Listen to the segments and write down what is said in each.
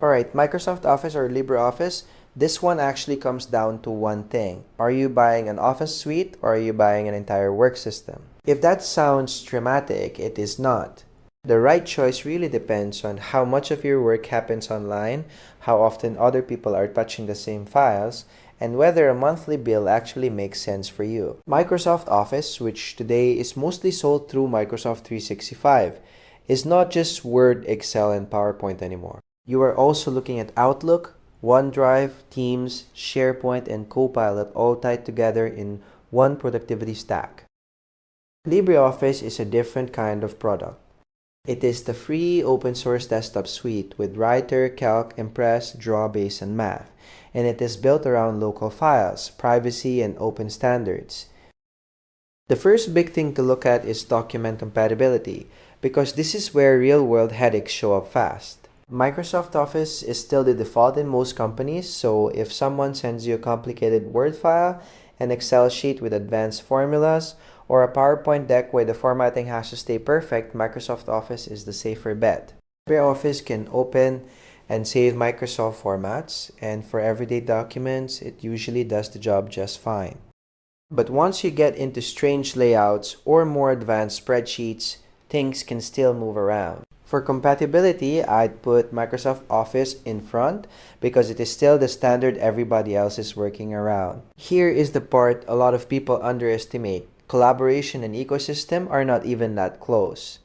Alright, Microsoft Office or LibreOffice, this one actually comes down to one thing. Are you buying an office suite or are you buying an entire work system? If that sounds dramatic, it is not. The right choice really depends on how much of your work happens online, how often other people are touching the same files, and whether a monthly bill actually makes sense for you. Microsoft Office, which today is mostly sold through Microsoft 365, is not just Word, Excel, and PowerPoint anymore. You are also looking at Outlook, OneDrive, Teams, SharePoint, and Copilot all tied together in one productivity stack. LibreOffice is a different kind of product. It is the free open source desktop suite with Writer, Calc, Impress, Draw, Base, and Math, and it is built around local files, privacy, and open standards. The first big thing to look at is document compatibility, because this is where real-world headaches show up fast. Microsoft Office is still the default in most companies, so if someone sends you a complicated Word file, an Excel sheet with advanced formulas, or a PowerPoint deck where the formatting has to stay perfect, Microsoft Office is the safer bet. LibreOffice can open and save Microsoft formats, and for everyday documents, it usually does the job just fine. But once you get into strange layouts or more advanced spreadsheets, things can still move around. For compatibility, I'd put Microsoft Office in front because it is still the standard everybody else is working around. Here is the part a lot of people underestimate. Collaboration and ecosystem are not even that close.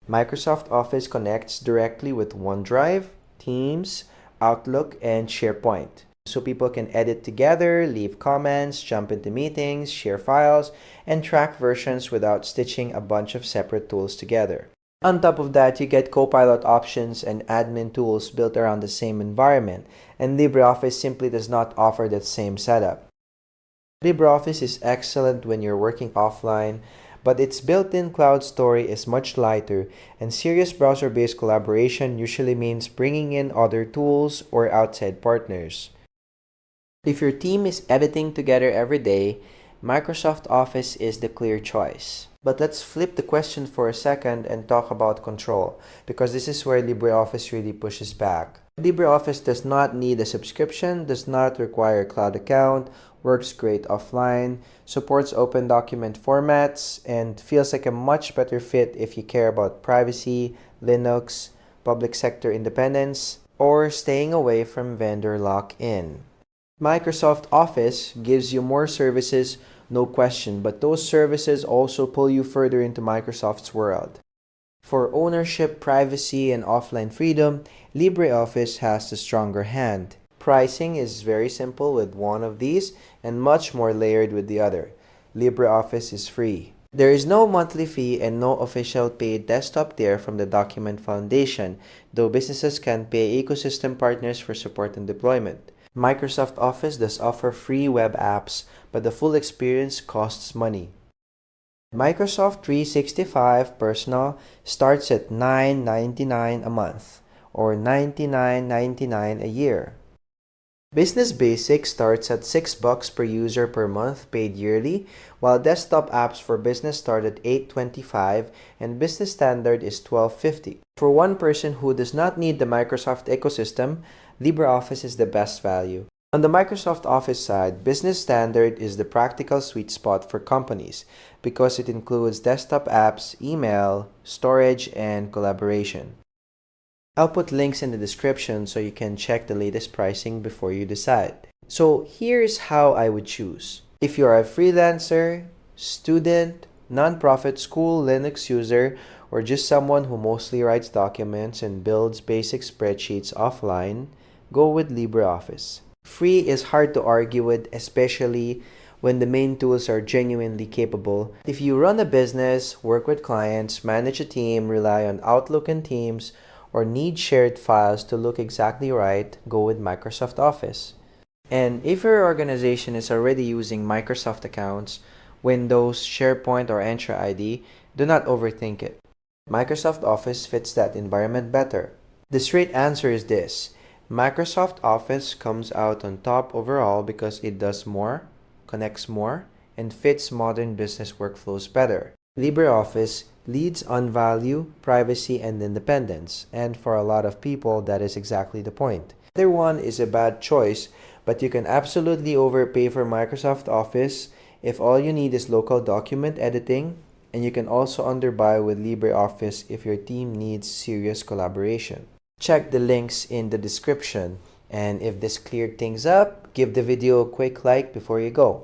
Microsoft Office connects directly with OneDrive, Teams, Outlook, and SharePoint. So people can edit together, leave comments, jump into meetings, share files, and track versions without stitching a bunch of separate tools together. On top of that, you get Copilot options and admin tools built around the same environment, and LibreOffice simply does not offer that same setup. LibreOffice is excellent when you're working offline, but its built-in cloud story is much lighter, and serious browser-based collaboration usually means bringing in other tools or outside partners. If your team is editing together every day, Microsoft Office is the clear choice. But let's flip the question for a second and talk about control, because this is where LibreOffice really pushes back. LibreOffice does not need a subscription, does not require a cloud account, works great offline, supports open document formats, and feels like a much better fit if you care about privacy, Linux, public sector independence, or staying away from vendor lock-in. Microsoft Office gives you more services, no question, but those services also pull you further into Microsoft's world. For ownership, privacy, and offline freedom, LibreOffice has the stronger hand. Pricing is very simple with one of these and much more layered with the other. LibreOffice is free. There is no monthly fee and no official paid desktop tier from the Document Foundation, though businesses can pay ecosystem partners for support and deployment. Microsoft Office does offer free web apps, but the full experience costs money. Microsoft 365 Personal starts at $9.99 a month, or $99.99 a year. Business Basic starts at $6 per user per month paid yearly, while desktop apps for business start at $8.25 and Business Standard is $12.50. For one person who does not need the Microsoft ecosystem, LibreOffice is the best value. On the Microsoft Office side, Business Standard is the practical sweet spot for companies because it includes desktop apps, email, storage, and collaboration. I'll put links in the description so you can check the latest pricing before you decide. So here's how I would choose. If you are a freelancer, student, nonprofit school Linux user, or just someone who mostly writes documents and builds basic spreadsheets offline, go with LibreOffice. Free is hard to argue with, especially when the main tools are genuinely capable. If you run a business, work with clients, manage a team, rely on Outlook and Teams, or need shared files to look exactly right, go with Microsoft Office. And if your organization is already using Microsoft accounts, Windows, SharePoint, or Entra ID, do not overthink it. Microsoft Office fits that environment better. The straight answer is this: Microsoft Office comes out on top overall because it does more, connects more, and fits modern business workflows better. LibreOffice leads on value, privacy, and independence. And for a lot of people, that is exactly the point. Either one is a bad choice, but you can absolutely overpay for Microsoft Office if all you need is local document editing, and you can also underbuy with LibreOffice if your team needs serious collaboration. Check the links in the description, and if this cleared things up, give the video a quick like before you go.